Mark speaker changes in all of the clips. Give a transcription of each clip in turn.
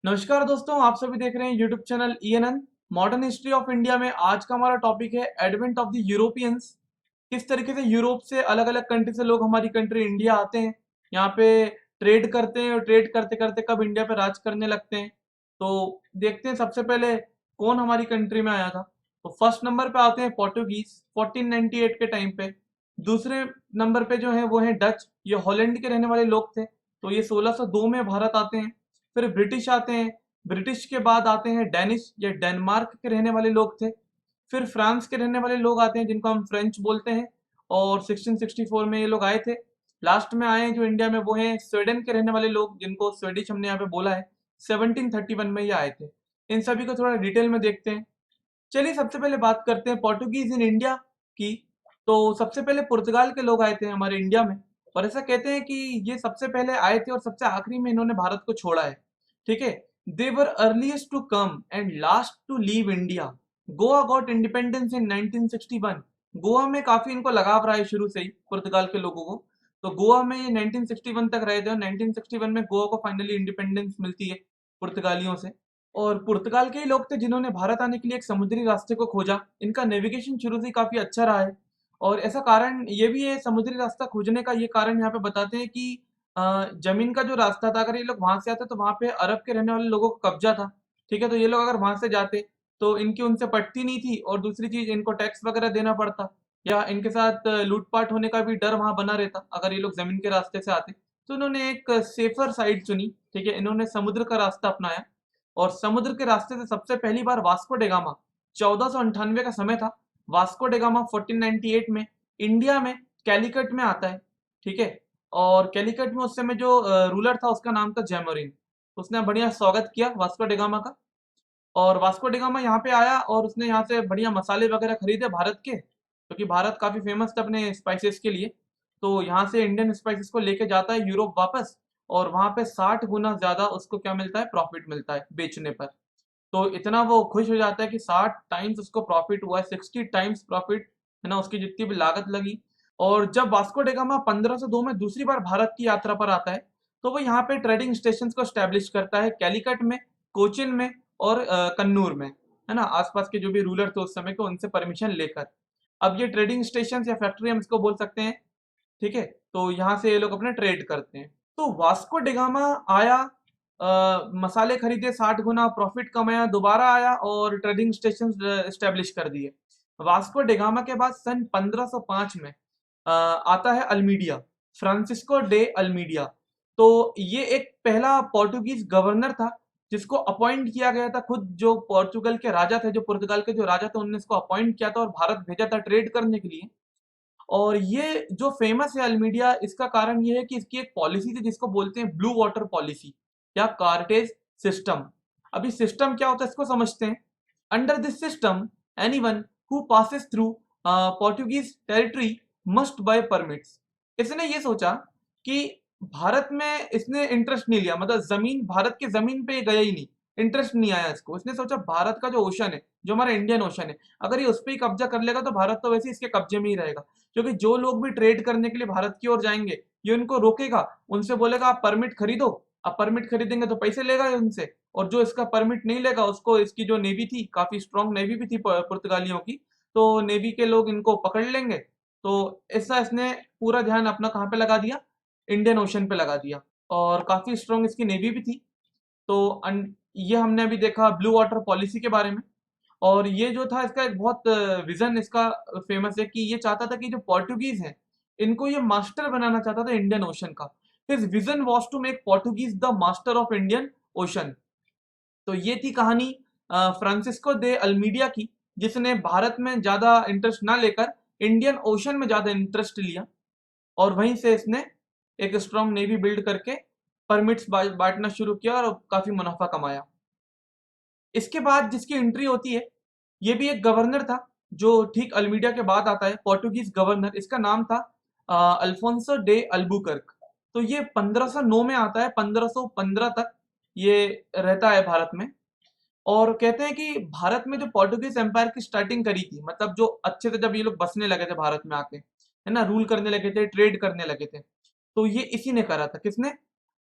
Speaker 1: नमस्कार दोस्तों, आप सभी देख रहे हैं YouTube channel ENN modern history of India में। आज का हमारा टॉपिक है एडवेंट ऑफ द यूरोपियंस। किस तरीके से यूरोप से अलग अलग कंट्री से लोग हमारी कंट्री इंडिया आते हैं, यहाँ पे ट्रेड करते हैं और ट्रेड करते करते कब इंडिया पे राज करने लगते हैं। तो देखते हैं सबसे पहले कौन हमारी कंट्री में आया था। तो फर्स्ट नंबर पे आते हैं पोर्टुगीज 1498 के टाइम पे। दूसरे नंबर पे जो है वो है डच, ये हॉलैंड के रहने वाले लोग थे। तो ये 1602 में भारत आते हैं। फिर ब्रिटिश आते हैं। ब्रिटिश के बाद आते हैं डेनिश, ये डेनमार्क के रहने वाले लोग थे। फिर फ्रांस के रहने वाले लोग आते हैं जिनको हम फ्रेंच बोलते हैं, और 1664 में ये लोग आए थे। लास्ट में आए हैं जो इंडिया में वो हैं स्वीडन के रहने वाले लोग, जिनको स्वीडिश हमने यहाँ पे बोला है। 1731 में ये आए थे। इन सभी को थोड़ा डिटेल में देखते हैं। चलिए सबसे पहले बात करते हैं पोर्टुगीज इन इंडिया की। तो सबसे पहले पुर्तगाल के लोग आए थे हमारे इंडिया में, और ऐसा कहते हैं कि ये सबसे पहले आए थे और सबसे आखिरी में इन्होंने भारत को छोड़ा है। ठीक है। They were earliest to come and last to leave India. Goa got independence in 1961। Goa में काफी इनको लगाव रहा है शुरू से ही पुर्तगाल के लोगों को। तो गोवा में ये 1961 तक रहे थे, और 1961 में गोवा को फाइनली इंडिपेंडेंस मिलती है पुर्तगालियों से। और पुर्तगाल के ही लोग थे जिन्होंने भारत आने के लिए एक समुद्री रास्ते को खोजा। इनका नेविगेशन शुरू से ही काफी अच्छा रहा है। और ऐसा कारण ये भी है, समुद्री रास्ता खोजने का ये कारण यहाँ पे बताते हैं कि जमीन का जो रास्ता था, अगर ये लोग वहां से आते तो वहां पे अरब के रहने वाले लोगों का कब्जा था। ठीक है, तो ये लोग अगर वहां से जाते तो इनकी उनसे पटती नहीं थी, और दूसरी चीज इनको टैक्स वगैरह देना पड़ता, या इनके साथ लूटपाट होने का भी डर वहां बना रहता अगर ये लोग जमीन के रास्ते से आते। तो इन्होंने एक सेफर साइड चुनी। ठीक है, इन्होंने समुद्र का रास्ता अपनाया। और समुद्र के रास्ते से सबसे पहली बार वास्को डेगामा 1498 का समय था। वास्को डेगामा 1498 में इंडिया में कैलिकट में आता है। ठीक है। और कैलिकट में उस समय जो रूलर था उसका नाम था जैमोरिन। उसने बढ़िया स्वागत किया वास्को डेगामा का। और वास्को डिगामा यहाँ पे आया और उसने यहाँ से बढ़िया मसाले वगैरह खरीदे भारत के, क्योंकि भारत काफी फेमस था अपने स्पाइसेस के लिए। तो यहाँ से इंडियन स्पाइसेस को लेके जाता है यूरोप वापस। और वहां पे 60 गुना ज्यादा उसको क्या मिलता है, प्रॉफिट मिलता है बेचने पर। तो इतना वो खुश हो जाता है कि 60 टाइम्स उसको प्रॉफिट हुआ है, 60 टाइम्स प्रॉफिट, है ना, उसकी जितनी भी लागत लगी। और जब वास्को डेगामा 1502 में दूसरी बार भारत की यात्रा पर आता है, तो वो यहाँ पे ट्रेडिंग स्टेशन को स्टैब्लिश करता है कैलिकट में, कोचिन में, और कन्नूर में, है ना, आसपास के जो भी रूलर थे उस समय के उनसे परमिशन लेकर। अब ये ट्रेडिंग स्टेशन या फैक्ट्री हम इसको बोल सकते हैं। ठीक है। तो यहाँ से ये लोग अपने ट्रेड करते हैं। तो वास्को डिगामा आया, मसाले खरीदे, 60 गुना प्रॉफिट कमाया, दोबारा आया और ट्रेडिंग स्टेशन स्टेब्लिश कर दिए। वास्को डिगामा के बाद सन 1505 में आता है अल्मीडिया, फ्रांसिस्को डे अल्मीडिया। तो ये एक पहला पोर्टुगीज गवर्नर था जिसको अपॉइंट किया गया था, खुद जो पोर्चुगल के राजा थे, जो पुर्तगाल के जो राजा थे उन्होंने इसको अपॉइंट किया था और भारत भेजा था ट्रेड करने के लिए। और ये जो फेमस है अल्मीडिया, इसका कारण ये है कि इसकी एक पॉलिसी थी जिसको बोलते हैं ब्लू वाटर पॉलिसी या कार्टेज सिस्टम। अभी सिस्टम क्या होता है इसको समझते हैं। Under this system anyone who passes through Portuguese territory must buy permits. इसने ये सोचा कि भारत में इसने इंटरेस्ट नहीं लिया, मतलब जमीन, भारत की जमीन पे ये गया ही नहीं, इंटरेस्ट नहीं आया इसको। इसने सोचा भारत का जो ओशन है, जो हमारा इंडियन ओशन है, अगर ये उस पर ही कब्जा कर लेगा तो भारत तो वैसे ही इसके कब्जे में ही रहेगा। क्योंकि जो लोग भी ट्रेड करने के लिए भारत की ओर जाएंगे ये उनको रोकेगा, उनसे बोलेगा आप परमिट खरीदो। आप परमिट खरीदेंगे तो पैसे लेगा ये उनसे, और जो इसका परमिट नहीं लेगा उसको, इसकी जो नेवी थी, काफी स्ट्रांग नेवी भी थी पुर्तगालियों की, तो नेवी के लोग इनको पकड़ लेंगे। तो ऐसा इसने पूरा ध्यान अपना कहाँ पे लगा दिया, इंडियन ओशन पे लगा दिया। और काफी स्ट्रांग इसकी नेवी भी थी। तो ये हमने अभी देखा ब्लू वाटर पॉलिसी के बारे में। और ये जो था इसका एक बहुत विजन इसका फेमस है कि ये चाहता था कि जो पोर्टुगीज है इनको ये मास्टर बनाना चाहता था इंडियन ओशन का। His vision was to make Portuguese the master of Indian ocean. तो ये थी कहानी फ्रांसिस्को दे अल्मीडिया की, जिसने भारत में ज्यादा इंटरेस्ट ना लेकर इंडियन ओशन में ज्यादा इंटरेस्ट लिया। और वहीं से इसने एक स्ट्रॉन्ग नेवी बिल्ड करके परमिट्स बांटना शुरू किया और काफी मुनाफा कमाया। इसके बाद जिसकी एंट्री होती है, ये भी एक गवर्नर था जो ठीक अल्मीडिया के बाद आता है, पोर्टुगीज गवर्नर। इसका नाम था अल्फोंसो डे अल्बुकर्क। तो ये 1509 में आता है, 1515 तक ये रहता है भारत में। और कहते हैं कि भारत में जो पोर्टुगीज एम्पायर की स्टार्टिंग करी थी, मतलब जो अच्छे से जब ये लोग बसने लगे थे भारत में आके, है ना, रूल करने लगे थे, ट्रेड करने लगे थे, तो ये इसी ने करा था। किसने?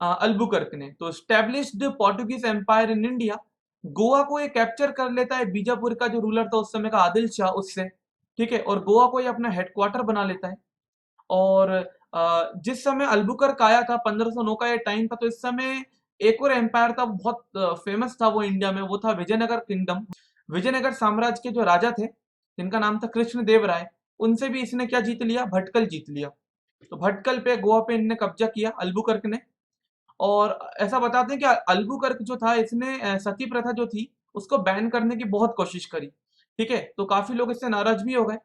Speaker 1: अल्बुकर्क ने। तो established Portuguese empire in India, Goa को ये कैप्चर कर लेता है बीजापुर का जो रूलर था उस समय का आदिल शाह उससे, ठीक है, और गोवा को ये अपना हेडक्वार्टर बना लेता है। और जिस समय अल्बुकर्क आया था 1509 का ये टाइम था, तो इस समय एक और एम्पायर था बहुत फेमस था वो इंडिया में, वो था विजयनगर किंगडम। विजयनगर साम्राज्य के जो राजा थे जिनका नाम था कृष्णदेव राय, उनसे भी इसने क्या जीत लिया, भटकल जीत लिया। तो भटकल पे गोवा पे इनने कब्जा किया अल्बुकर्क ने। और ऐसा बताते हैं कि अल्बुकर्क जो था इसने सती प्रथा जो थी उसको बैन करने की बहुत कोशिश करी, ठीक है, तो काफी लोग इससे नाराज भी हो गए।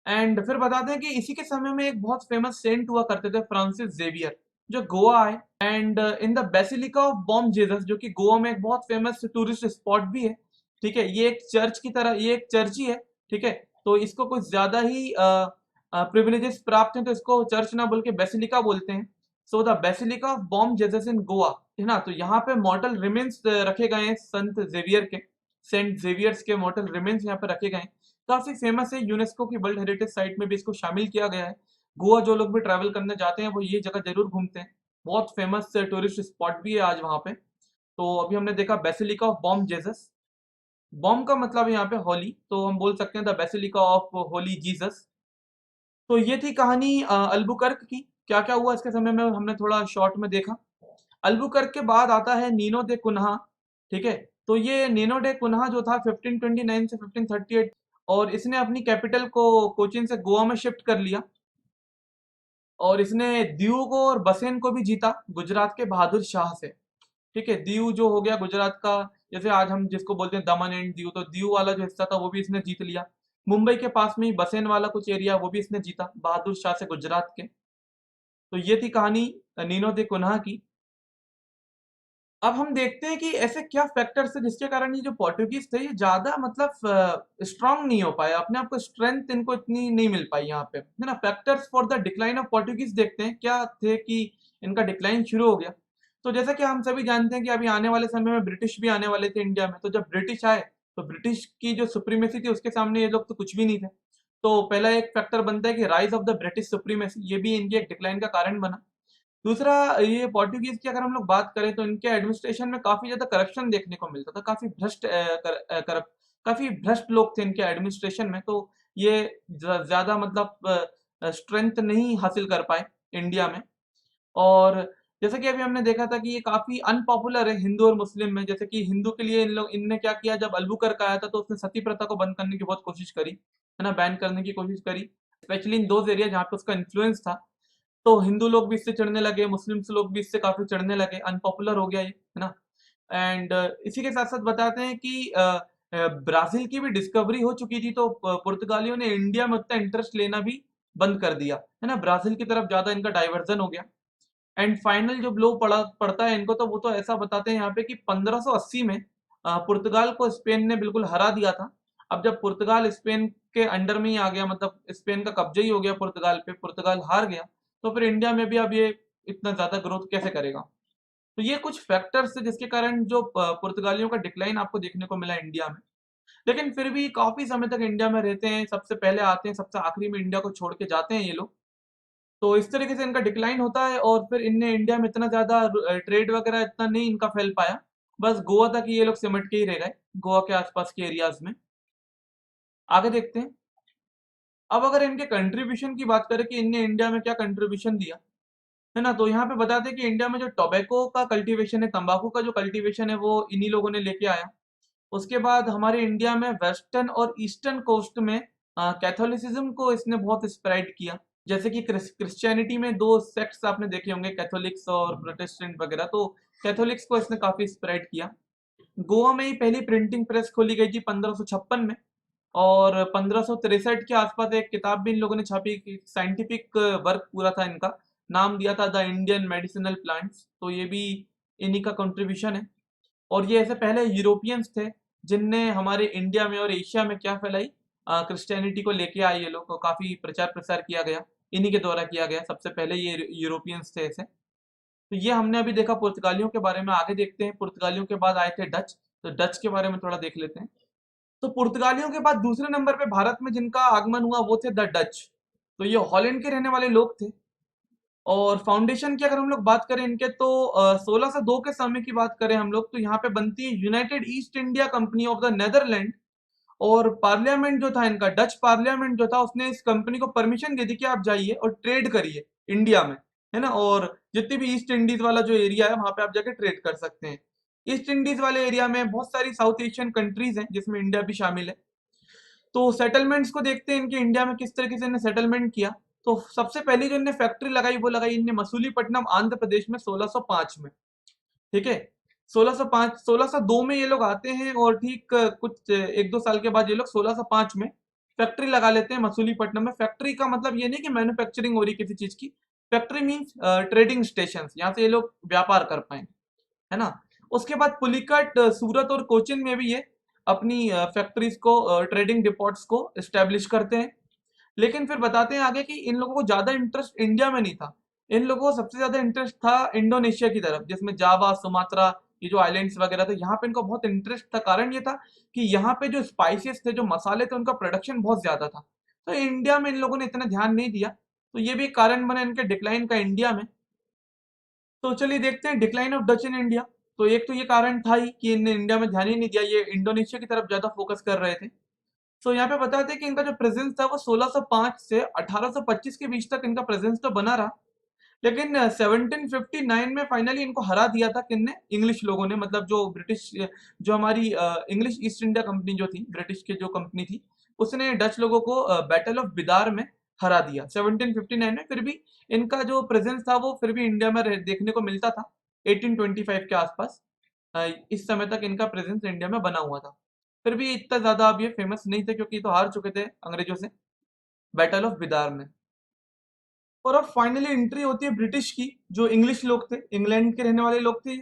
Speaker 1: एंड फिर बताते हैं कि इसी के समय में एक बहुत फेमस सेंट हुआ करते थे फ्रांसिस जेवियर, जो गोवा आए and in the basilica of Baum Jesus, जो कि गोवा में एक बहुत फेमस टूरिस्ट स्पॉट भी है, ठीक है, ये एक चर्च की तरह, ये एक चर्च ही है, ठीक है, तो इसको कुछ ज्यादा ही प्रिविलेजेस प्राप्त हैं, तो इसको चर्च ना बोल के बेसिलिका बोलते हैं। So the basilica of Baum Jesus in Goa, है ना, तो यहाँ पे मॉर्टल रिमेन्स रखे गए हैं संत जेवियर के, सेंट जेवियर्स के मॉर्टल रिमेन्स यहाँ पे रखे गए हैं। काफी फेमस है, यूनेस्को की वर्ल्ड हेरिटेज साइट में भी इसको शामिल किया गया है। गोवा जो लोग भी ट्रैवल करने जाते हैं वो ये जगह जरूर घूमते हैं, बहुत फेमस टूरिस्ट स्पॉट भी है आज वहां पे। तो अभी हमने देखा basilica of Baum Jesus, Bom का मतलब है यहाँ पे होली, तो हम बोल सकते हैं the basilica of Holi Jesus. तो ये थी कहानी अल्बुकर्क की, क्या क्या हुआ इसके समय में हमने थोड़ा शॉर्ट में देखा। अल्बुकर्क के बाद आता है नीनो दे कुन्हा, ठीक है, तो ये नीनो डे कुन्हा जो था 1529 से 1538, और इसने अपनी कैपिटल को कोचीन से गोवा में शिफ्ट कर लिया। और इसने दीव को और बसेन को भी जीता गुजरात के बहादुर शाह से, ठीक है, दीव जो हो गया गुजरात का, जैसे आज हम जिसको बोलते हैं दमन एंड दीव, तो दीव वाला जो हिस्सा था वो भी इसने जीत लिया। मुंबई के पास में ही बसेन वाला कुछ एरिया वो भी इसने जीता बहादुर शाह से गुजरात के। तो ये थी कहानी नीनो दे कुन्हा की। अब हम देखते हैं कि ऐसे क्या फैक्टर्स है जिसके कारण ये जो पोर्टुगीज थे ये ज्यादा मतलब स्ट्रांग नहीं हो पाए, अपने आप को स्ट्रेंथ इनको इतनी नहीं मिल पाई यहाँ पे, है ना। Factors for the decline of Portuguese देखते हैं क्या थे कि इनका डिक्लाइन शुरू हो गया। तो जैसा कि हम सभी जानते हैं कि अभी आने वाले समय में ब्रिटिश भी आने वाले थे इंडिया में, तो जब ब्रिटिश आए तो ब्रिटिश की जो सुप्रीमेसी थी उसके सामने ये लोग तो कुछ भी नहीं थे। तो पहला एक फैक्टर बनता है कि rise of the British supremacy, ये भी इनकी एक डिक्लाइन का कारण बना। दूसरा, ये पोर्टुगीज की अगर हम लोग बात करें तो इनके एडमिनिस्ट्रेशन में काफी ज्यादा करप्शन देखने को मिलता था, काफी भ्रष्ट काफी भ्रष्ट लोग थे इनके एडमिनिस्ट्रेशन में, तो ये ज्यादा मतलब स्ट्रेंथ नहीं हासिल कर पाए इंडिया में। और जैसे कि अभी हमने देखा था कि ये काफी अनपॉपुलर है हिंदू और मुस्लिम में, जैसे कि हिंदू के लिए इन लोग इनने क्या किया, जब अल्बुकर्क आया था तो उसने सती प्रथा को बंद करने की बहुत कोशिश करी, है ना, बैन करने की कोशिश करी, स्पेशली इन दो एरिया जहाँ पे उसका इन्फ्लुएंस था। तो हिंदू लोग भी इससे चिढ़ने लगे, मुस्लिम्स लोग भी इससे काफी चिढ़ने लगे, अनपॉपुलर हो गया ये, है ना। एंड इसी के साथ साथ बताते हैं कि ब्राजील की भी डिस्कवरी हो चुकी थी, तो पुर्तगालियों ने इंडिया में उतना इंटरेस्ट लेना भी बंद कर दिया, है ना, ब्राजील की तरफ ज्यादा इनका डाइवर्जन हो गया। एंड फाइनल जो ब्लो पड़ता है इनको, तो वो तो ऐसा बताते हैं यहाँ पे कि 1580 में पुर्तगाल को स्पेन ने बिल्कुल हरा दिया था। अब जब पुर्तगाल स्पेन के अंडर में ही आ गया, मतलब स्पेन का कब्जा ही हो गया पुर्तगाल पे, पुर्तगाल हार गया, तो फिर इंडिया में भी अब ये इतना ज्यादा ग्रोथ कैसे करेगा। तो ये कुछ फैक्टर्स है जिसके कारण जो पुर्तगालियों का डिक्लाइन आपको देखने को मिला इंडिया में। लेकिन फिर भी काफी समय तक इंडिया में रहते हैं, सबसे पहले आते हैं, सबसे आखिरी में इंडिया को छोड़ के जाते हैं ये लोग। तो इस तरीके से इनका डिक्लाइन होता है, और फिर इनने इंडिया में इतना ज्यादा ट्रेड वगैरह इतना नहीं इनका फैल पाया, बस गोवा तक ही ये लोग सिमट के ही रह गए, गोवा के आसपास के एरियाज में। आगे देखते हैं। अब अगर इनके कंट्रीब्यूशन की बात करें कि इनने इंडिया में क्या कंट्रीब्यूशन दिया, है ना, तो यहाँ पे बताते हैं कि इंडिया में जो टोबैको का कल्टीवेशन है, तंबाकू का जो कल्टीवेशन है, वो इन्हीं लोगों ने लेके आया। उसके बाद हमारे इंडिया में वेस्टर्न और ईस्टर्न कोस्ट में कैथोलिसिज्म को इसने बहुत स्प्रेड किया। जैसे कि क्रिश्चियनिटी में दो सेक्ट्स आपने देखे होंगे, कैथोलिक्स और प्रोटेस्टेंट वगैरह, तो कैथोलिक्स को इसने काफी स्प्रेड किया। गोवा में ही पहली प्रिंटिंग प्रेस खोली गई थी 1556 में, और 1563 के आसपास एक किताब भी इन लोगों ने छापी, साइंटिफिक वर्क पूरा था इनका, नाम दिया था द इंडियन मेडिसिनल प्लांट्स, तो ये भी इन्हीं का कंट्रीब्यूशन है। और ये ऐसे पहले यूरोपियंस थे जिनने हमारे इंडिया में और एशिया में क्या फैलाई, क्रिश्चियनिटी को लेके आए, ये लोग को काफी प्रचार प्रसार किया गया, इन्हीं के द्वारा किया गया, सबसे पहले ये यूरोपियंस थे ऐसे। तो ये हमने अभी देखा पुर्तगालियों के बारे में। आगे देखते हैं, पुर्तगालियों के बाद आए थे डच, तो डच के बारे में थोड़ा देख लेते हैं। तो पुर्तगालियों के बाद दूसरे नंबर पे भारत में जिनका आगमन हुआ वो थे द डच। तो ये हॉलैंड के रहने वाले लोग थे, और फाउंडेशन की अगर हम लोग बात करें इनके, तो 1602 के समय की बात करें हम लोग, तो यहाँ पे बनती है United east India company of the Netherland. और पार्लियामेंट जो था इनका, डच पार्लियामेंट जो था, उसने इस कंपनी को परमिशन दे दी कि आप जाइए और ट्रेड करिए इंडिया में, है ना। और जितनी भी ईस्ट इंडीज वाला जो एरिया है वहां पे आप जाके ट्रेड कर सकते हैं। ईस्ट इंडीज वाले एरिया में बहुत सारी साउथ एशियन कंट्रीज हैं जिसमें इंडिया भी शामिल है। तो सेटलमेंट्स को देखते हैं इनके इंडिया में किस तरीके से इन्हें सेटलमेंट किया। तो सबसे पहली जो इन्हें फैक्ट्री लगाई वो लगाई इनने मसूलीपट्टनम आंध्र प्रदेश में 1605 में। ठीक है, 1605 1602 में ये लोग आते हैं, और ठीक कुछ एक दो साल के बाद ये लोग 1605 में फैक्ट्री लगा लेते हैं मसूलीपट्टनम में। फैक्ट्री का मतलब ये नहीं कि मैन्युफैक्चरिंग हो रही किसी चीज की, फैक्ट्री मीन्स ट्रेडिंग स्टेशन, यहाँ से ये लोग व्यापार कर पाए, है ना। उसके बाद पुलिकट, सूरत और कोचिन में भी ये अपनी फैक्ट्रीज को, ट्रेडिंग डिपोट्स को एस्टेब्लिश करते हैं। लेकिन फिर बताते हैं आगे कि इन लोगों को ज्यादा इंटरेस्ट इंडिया में नहीं था। इन लोगों को सबसे ज्यादा इंटरेस्ट था इंडोनेशिया की तरफ, जिसमें जावा, सुमात्रा, ये जो आइलैंड्स वगैरह थे, यहाँ पे इनको बहुत इंटरेस्ट था। कारण ये था कि यहाँ पे जो स्पाइसेस थे, जो मसाले थे, उनका प्रोडक्शन बहुत ज्यादा था। तो इंडिया में इन लोगों ने इतना ध्यान नहीं दिया, तो ये भी एक कारण बना इनके डिक्लाइन का इंडिया में। तो चलिए देखते हैं decline of Dutch in India. तो एक तो ये कारण था ही कि इन्हें इंडिया में ध्यान ही नहीं दिया, ये इंडोनेशिया की तरफ ज्यादा फोकस कर रहे थे। तो यहाँ पे बताते हैं कि इनका जो प्रेजेंस था वो 1605 से 1825 के बीच तक इनका प्रेजेंस तो बना रहा। लेकिन 1759 में फाइनली इनको हरा दिया था किनने, इंग्लिश लोगों ने, मतलब जो ब्रिटिश, जो हमारी इंग्लिश ईस्ट इंडिया कंपनी जो थी, ब्रिटिश की जो कंपनी थी, उसने डच लोगों को बैटल ऑफ बिदार में हरा दिया 1759 में। फिर भी इनका जो प्रेजेंस था वो फिर भी इंडिया में देखने को मिलता था 1825 के आसपास। इस समय तक इनका प्रेजेंस इंडिया में बना हुआ था। फिर भी इतना ज्यादा अब ये फेमस नहीं थे, क्योंकि ये तो हार चुके थे अंग्रेजों से बैटल ऑफ बिदार में। और अब फाइनली एंट्री होती है ब्रिटिश की, जो इंग्लिश लोग थे, इंग्लैंड के रहने वाले लोग थे।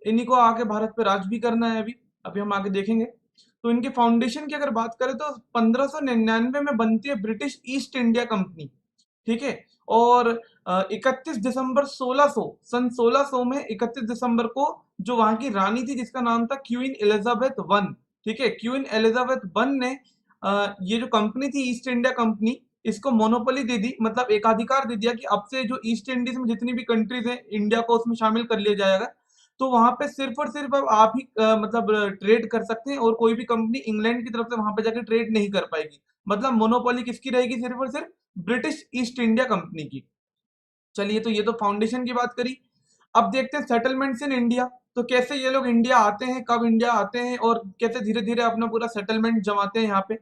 Speaker 1: इन्हीं को आके भारत पे राज भी करना है अभी, अभी हम आगे देखेंगे। तो इनके फाउंडेशन की अगर बात करें तो 1599 में बनती है ब्रिटिश ईस्ट इंडिया कंपनी। ठीक है। और 31 दिसंबर 1600, सन 1600 में 31 दिसंबर को, जो वहां की रानी थी जिसका नाम था क्वीन एलिजाबेथ वन, ठीक है, क्वीन एलिजाबेथ वन ने ये जो कंपनी थी ईस्ट इंडिया कंपनी, इसको मोनोपोली दे दी, मतलब एकाधिकार दे दिया कि अब से जो ईस्ट इंडीज में जितनी भी कंट्रीज हैं, इंडिया को उसमें शामिल कर लिया जाएगा। तो वहां पे सिर्फ और सिर्फ अब आप ही मतलब ट्रेड कर सकते हैं, और कोई भी कंपनी इंग्लैंड की तरफ से वहां पे जाकर ट्रेड नहीं कर पाएगी। मतलब मोनोपोली किसकी रहेगी, सिर्फ और सिर्फ ब्रिटिश ईस्ट इंडिया कंपनी की। चलिए, तो ये तो फाउंडेशन की बात करी। अब देखते हैं सेटलमेंट्स इन इंडिया। तो कैसे ये लोग इंडिया आते हैं, कब इंडिया आते हैं, और कैसे धीरे धीरे अपना पूरा सेटलमेंट जमाते हैं यहाँ पे।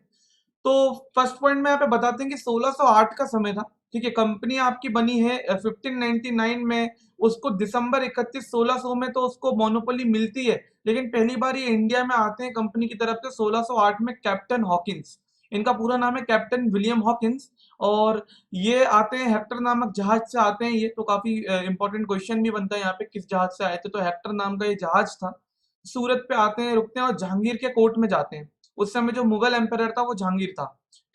Speaker 1: तो फर्स्ट पॉइंट में यहाँ पे बताते हैं कि 1608 का समय था। ठीक है, कंपनी आपकी बनी है 1599 में। उसको दिसंबर 31 1600 में तो उसको मोनोपोली मिलती है। लेकिन पहली बार ये इंडिया में आते हैं कंपनी की तरफ से 1608 में, कैप्टन हॉकिंस, इनका पूरा नाम है कैप्टन विलियम हॉकिंस। और ये आते हैं हेक्टर नामक जहाज से आते हैं। ये तो काफी इंपॉर्टेंट क्वेश्चन भी बनता है यहाँ पे, किस जहाज से आए थे, तो हेक्टर नाम का ये जहाज था। सूरत पे आते हैं, रुकते हैं और जहांगीर के कोर्ट में जाते हैं। उस समय जो मुगल एम्परर था वो जहांगीर था।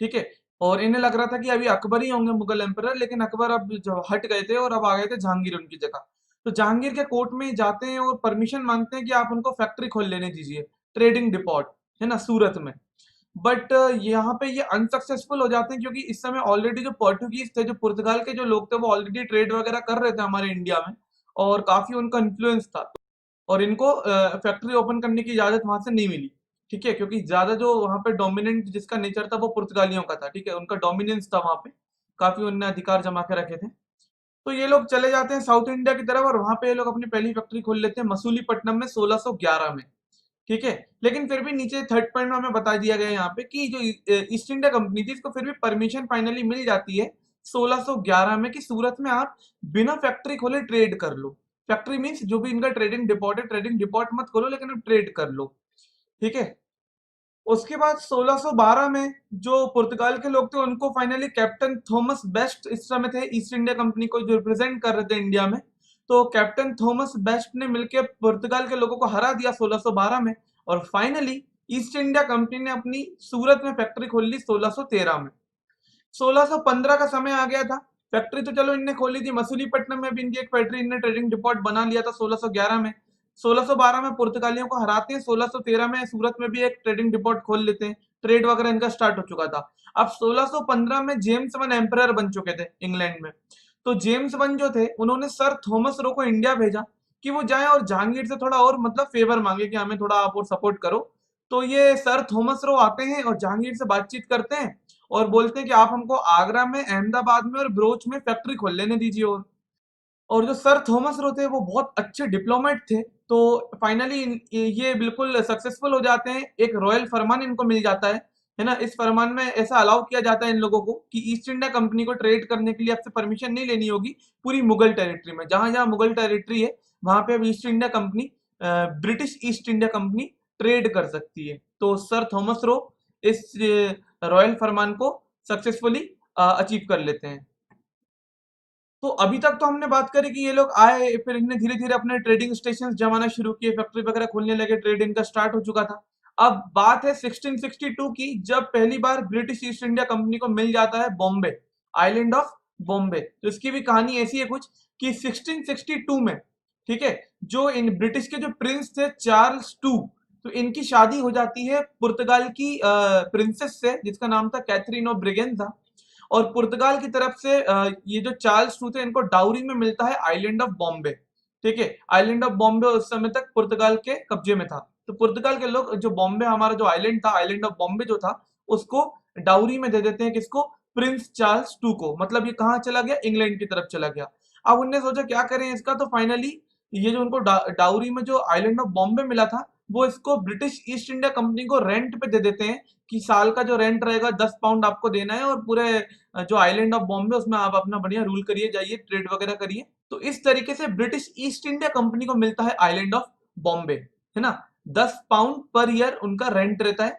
Speaker 1: ठीक है। और इन्हें लग रहा था कि अभी अकबर ही होंगे मुगल एम्परर, लेकिन अकबर अब जो हट गए थे और अब आ गए थे जहांगीर उनकी जगह। तो जहांगीर के कोर्ट में जाते हैं और परमिशन मांगते हैं कि आप उनको फैक्ट्री खोल लेने दीजिए, ट्रेडिंग डिपॉट, है ना, सूरत में। बट यहाँ पे ये अनसक्सेसफुल हो जाते हैं, क्योंकि इस समय ऑलरेडी जो पोर्टुगीज थे, जो पुर्तगाल के जो लोग थे, वो ऑलरेडी ट्रेड वगैरह कर रहे थे हमारे इंडिया में, और काफी उनका इन्फ्लुएंस था। और इनको फैक्ट्री ओपन करने की इजाजत वहां से नहीं मिली। ठीक है, क्योंकि ज्यादा जो वहां पे डोमिनेंट जिसका नेचर था वो पुर्तगालियों का था। ठीक है, उनका डोमिनेंस था वहां पे, काफी उनने अधिकार जमा के रखे थे। तो ये लोग चले जाते हैं साउथ इंडिया की तरफ, और वहां पे ये लोग अपनी पहली फैक्ट्री खोल लेते हैं मसूलीपट्टनम में 1611 में। ठीक है। लेकिन फिर भी नीचे थर्ड पॉइंट में हमें बता दिया गया यहाँ पे कि जो ईस्ट इंडिया कंपनी थी, इसको फिर भी परमिशन फाइनली मिल जाती है 1611 में, कि सूरत में आप बिना फैक्ट्री खोले ट्रेड कर लो। फैक्ट्री मीन्स जो भी इनका ट्रेडिंग डिपॉट है, ट्रेडिंग डिपॉट मत खोलो, लेकिन आप ट्रेड कर लो। ठीक है। उसके बाद 1612 में जो पुर्तगाल के लोग थे, उनको फाइनली कैप्टन थॉमस बेस्ट, इस समय थे ईस्ट इंडिया कंपनी को जो रिप्रेजेंट कर रहे थे इंडिया में, तो कैप्टन थॉमस बेस्ट ने मिलकर पुर्तगाल के लोगों को हरा दिया 1612 में। और फाइनली ईस्ट इंडिया कंपनी ने अपनी सूरत में फैक्ट्री खोल ली 1613 में। 1615 का समय आ गया था। फैक्ट्री तो चलो इनने खोली थी, मसूलीपट्टनम में भी इनकी एक फैक्ट्री, इनने ट्रेडिंग डिपॉट बना लिया था 1611 में। 1612 में पुर्तगालियों को हराते हैं, 1613 में सूरत में भी एक ट्रेडिंग डिपॉट खोल लेते हैं, ट्रेड वगैरह इनका स्टार्ट हो चुका था। अब 1615 में जेम्स वन एम्परर बन चुके थे इंग्लैंड में। तो जेम्स वन जो थे उन्होंने सर थॉमस रो को इंडिया भेजा कि वो जाएं और जहांगीर से थोड़ा और मतलब फेवर मांगे कि हमें थोड़ा आप और सपोर्ट करो। तो ये सर थॉमस रो आते हैं और जहांगीर से बातचीत करते हैं और बोलते हैं कि आप हमको आगरा में, अहमदाबाद में और बरोच में फैक्ट्री खोल लेने दीजिए। और जो सर थॉमस रो थे वो बहुत अच्छे डिप्लोमेट थे। तो फाइनली ये बिल्कुल सक्सेसफुल हो जाते हैं, एक रॉयल फरमान इनको मिल जाता है ना। इस फरमान में ऐसा अलाउ किया जाता है इन लोगों को कि ईस्ट इंडिया कंपनी को ट्रेड करने के लिए आपसे परमिशन नहीं लेनी होगी पूरी मुगल टेरिटरी में। जहां जहां मुगल टेरिटरी है वहां पे अब east India company, British East India company trade कर सकती है। तो सर थॉमस रो इस रॉयल फरमान को सक्सेसफुली अचीव कर लेते हैं। तो अभी तक तो हमने बात करी कि ये लोग आए, फिर इनने धीरे धीरे अपने ट्रेडिंग स्टेशन जमाना शुरू किए, फैक्ट्री वगैरह खोलने लगे, ट्रेड इनका स्टार्ट हो चुका था। अब बात है 1662 की, जब पहली बार ब्रिटिश ईस्ट इंडिया कंपनी को मिल जाता है बॉम्बे, आइलैंड ऑफ बॉम्बे। तो इसकी भी कहानी ऐसी है कुछ कि 1662 में, ठीक है, जो इन ब्रिटिश के जो प्रिंस थे चार्ल्स टू, तो इनकी शादी हो जाती है पुर्तगाल की प्रिंसेस से जिसका नाम था कैथरीन ऑफ ब्रिगेंजा। और पुर्तगाल की तरफ से ये जो चार्ल्स टू थे इनको डाउरी में मिलता है आइलैंड ऑफ बॉम्बे। ठीक है, आइलैंड ऑफ बॉम्बे उस समय तक पुर्तगाल के कब्जे में था। तो पुर्तगाल के लोग जो बॉम्बे, हमारा जो आइलैंड था, आइलैंड ऑफ बॉम्बे जो था, उसको डाउरी में दे देते हैं किसको? प्रिंस चार्ल्स टू को। मतलब ये कहाँ चला गया? इंग्लैंड की तरफ चला गया। अब उनने सोचा क्या करें इसका, तो फाइनली ये जो उनको डाउरी में जो आइलैंड ऑफ बॉम्बे मिला था वो इसको ब्रिटिश ईस्ट इंडिया कंपनी को रेंट पे दे देते हैं कि साल का जो रेंट रहेगा 10 पाउंड आपको देना है और पूरे जो आइलैंड ऑफ बॉम्बे उसमें आप अपना बढ़िया रूल करिए, जाइए ट्रेड वगैरह करिए। तो इस तरीके से ब्रिटिश ईस्ट इंडिया कंपनी को मिलता है आइलैंड ऑफ बॉम्बे, है ना। 10 पाउंड पर ईयर उनका रेंट रहता है।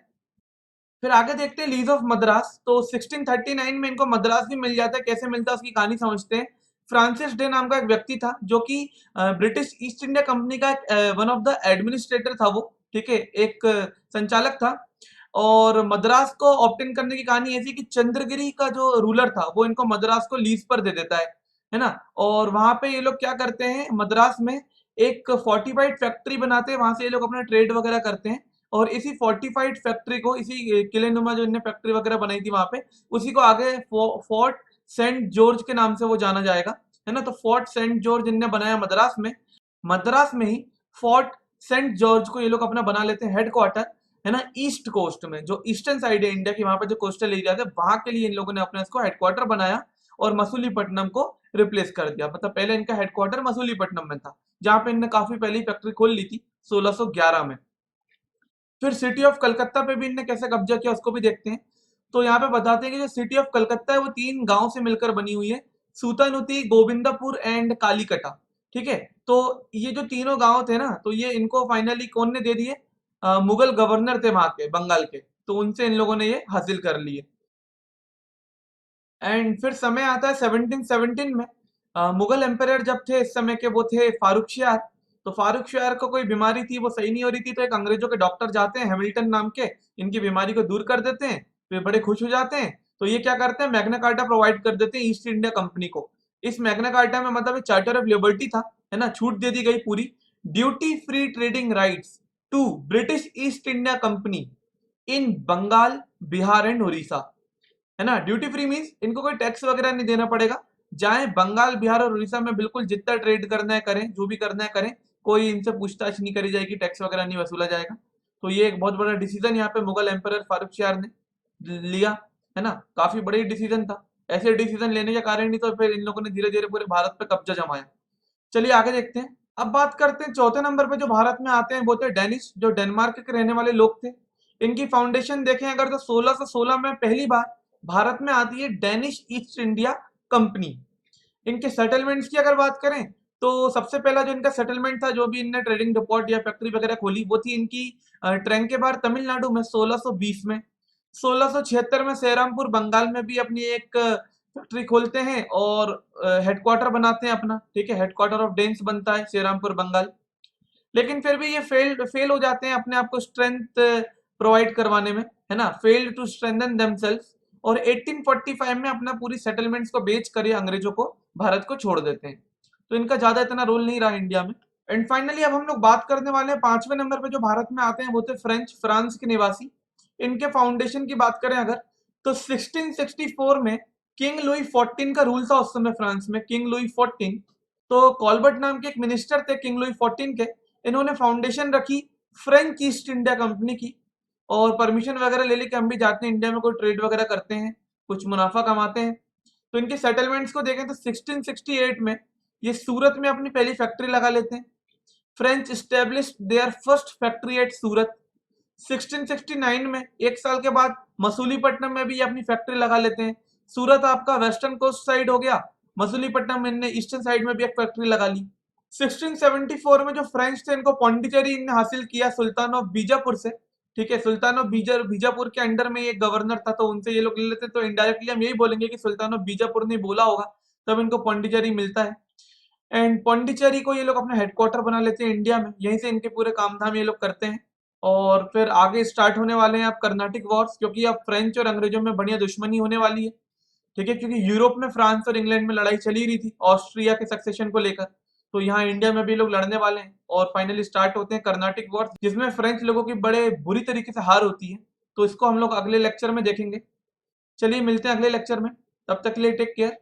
Speaker 1: फिर आगे देखते हैं लीज ऑफ मद्रास। तो 1639 में इनको मद्रास भी मिल जाता है। कैसे मिलता है उसकी कहानी समझते हैं। फ्रांसिस डे नाम का एक व्यक्ति था जो कि ब्रिटिश ईस्ट इंडिया कंपनी का वन ऑफ द एडमिनिस्ट्रेटर था वो, ठीक है, एक संचालक था। और मद्रास को ऑप्टेन करने की कहानी ऐसी कि चंद्रगिरी का जो रूलर था वो इनको मद्रास को लीज पर दे देता है ना। और वहां पे ये लोग क्या करते हैं, मद्रास में एक फोर्टिफाइड फैक्ट्री बनाते हैं, वहां से ये लोग अपना ट्रेड वगैरह करते हैं। और इसी फोर्टिफाइड फैक्ट्री को, इसी किले नुमा जो इनने फैक्ट्री वगैरह बनाई थी वहां पे, उसी को आगे फोर्ट सेंट जॉर्ज के नाम से वो जाना जाएगा, है ना। तो फोर्ट सेंट जॉर्ज इनने बनाया मद्रास में। मद्रास में ही फोर्ट सेंट जॉर्ज को ये लोग अपना बना लेते हैं हेडक्वार्टर, है ना। ईस्ट कोस्ट में, जो ईस्टर्न साइड है इंडिया की, वहां पे जो कोस्टल एरिया थे वहां के लिए इन लोगों ने अपना इसको हेडक्वार्टर बनाया और मसूलीपट्टनम को रिप्लेस कर दिया। मतलब पहले इनका हेडक्वार्टर मसूलीपट्टनम में था, जहां पे इनने काफी पहले फैक्ट्री खोल ली थी 1611 में। फिर सिटी ऑफ कलकत्ता पे भी इनने कैसे कब्जा किया उसको भी देखते हैं। तो यहाँ पे बताते हैं कि जो सिटी ऑफ कलकत्ता है वो 3 गांव से मिलकर बनी हुई है, सूतानुती, गोविंदापुर एंड कालीकटा। ठीक है, तो ये जो तीनों गांव थे ना, तो ये इनको फाइनली कौन ने दे दिए? मुगल गवर्नर थे वहां के, बंगाल के, तो उनसे इन लोगों ने ये हासिल कर लिए। एंड फिर समय आता है 1717 में। मुगल एम्पायर जब थे इस समय के, वो थे फारूक शाह। तो फारूक शाह को कोई बीमारी थी, वो सही नहीं हो रही थी, तो एक अंग्रेजों के डॉक्टर जाते हैं हैमिल्टन नाम के, इनकी बीमारी को दूर कर देते हैं। फिर बड़े खुश हो जाते हैं। तो ये क्या करते हैं, मैग्ना कार्टा प्रोवाइड कर देते हैं ईस्ट इंडिया कंपनी को। इस मैग्ना कार्टा में मतलब चार्टर ऑफ लिबर्टी था, है ना, छूट दे दी गई पूरी। Duty free trading rights to British East India company in Bengal, Bihar and Orissa, है ना। ड्यूटी फ्री मीन्स इनको कोई टैक्स वगैरह नहीं देना पड़ेगा। जाए बंगाल, बिहार और उड़ीसा में बिल्कुल जितना ट्रेड करना है करें, जो भी करना है करें, कोई इनसे पूछताछ नहीं करी जाएगी, टैक्स वगैरह नहीं वसूला जाएगा। तो ये एक बहुत बड़ा डिसीजन यहाँ पे मुगल एम्पायर फारूक शाह ने लिया, है ना। काफी बड़ी डिसीजन था। ऐसे डिसीजन लेने के कारण ही तो फिर इन लोगों ने धीरे धीरे पूरे भारत पे कब्जा जमाया। चलिए आगे देखते हैं। अब बात करते हैं चौथे नंबर पे जो भारत में आते हैं, वो थे डेनिश, जो डेनमार्क के रहने वाले लोग थे। इनकी फाउंडेशन देखें अगर तो 1616 में पहली बार भारत में आती है डेनिश ईस्ट इंडिया कंपनी। इनके सेटलमेंट्स की अगर बात करें तो सबसे पहला जो इनका सेटलमेंट था, जो भी इनने ट्रेडिंग डिपोट या फैक्ट्री वगैरह खोली, वो थी इनकी ट्रंकेबार तमिलनाडु में 1620 में। 1676 में सेरामपुर बंगाल में भी अपनी एक फैक्ट्री खोलते हैं और हेडक्वार्टर बनाते हैं अपना, ठीक है, हेडक्वार्टर ऑफ डेन्स बनता है सेरामपुर बंगाल। लेकिन फिर भी ये फेल हो जाते हैं अपने आप को स्ट्रेंथ प्रोवाइड करवाने में, है ना, फेल्ड टू स्ट्रेंथन देमसेल्व्स। और 1845 में अपना पूरी सेटलमेंट्स को बेच कर ये अंग्रेजों को, भारत को छोड़ देते हैं। तो इनका ज्यादा इतना रोल नहीं रहा इंडिया में। एंड फाइनली अब हम लोग बात करने वाले हैं 5वें नंबर पे जो भारत में आते हैं, वो थे फ्रेंच, फ्रांस के निवासी। इनके फाउंडेशन की बात करें अगर, तो 1664 में किंग लुई 14 का रूल था उस समय फ्रांस में, किंग लुई 14। तो कॉलबर्ट नाम के एक मिनिस्टर थे किंग लुई 14 के, इन्होंने फाउंडेशन रखी फ्रेंच ईस्ट इंडिया कंपनी की, और परमिशन वगैरह ले लेके हम भी जाते हैं इंडिया में, कोई ट्रेड वगैरह करते हैं, कुछ मुनाफा कमाते हैं। तो इनके सेटलमेंट्स को देखें तो 1668 में ये सूरत में अपनी पहली फैक्ट्री लगा लेते हैं। French established their first factory at Surat. 1669 में, एक साल के बाद, मसूलीपट्टनम में भी ये अपनी फैक्ट्री लगा लेते हैं। सूरत आपका वेस्टर्न कोस्ट साइड हो गया, मसूलीपट्टनम में इनने ईस्टर्न साइड में भी एक फैक्ट्री लगा ली। 1674 में जो फ्रेंच थे इनको पौंडीचेरी इनने हासिल किया सुल्तान ऑफ बीजापुर से। ठीक है, सुल्तान ऑफ बीजापुर के अंडर में एक गवर्नर था, तो उनसे ये लोग ले लेते, तो इनडायरेक्टली हम यही बोलेंगे कि सुल्तान ऑफ बीजापुर ने बोला होगा, तब इनको पौंडीचेरी मिलता है। एंड पौंडीचेरी को ये लोग अपना हेडक्वार्टर बना लेते हैं इंडिया में, यहीं से इनके पूरे काम धाम ये लोग करते हैं। और फिर आगे स्टार्ट होने वाले हैं अब कर्नाटिक वॉर्स, क्योंकि अब फ्रेंच और अंग्रेजों में बढ़िया दुश्मनी होने वाली है। ठीक है, क्योंकि यूरोप में फ्रांस और इंग्लैंड में लड़ाई चली रही थी ऑस्ट्रिया के सक्सेशन को लेकर, तो यहाँ इंडिया में भी लोग लड़ने वाले हैं, और फाइनली स्टार्ट होते हैं कर्नाटिक वॉर्स, जिसमें फ्रेंच लोगों की बड़े बुरी तरीके से हार होती है। तो इसको हम लोग अगले लेक्चर में देखेंगे। चलिए मिलते हैं अगले लेक्चर में, तब तक के लिए टेक केयर।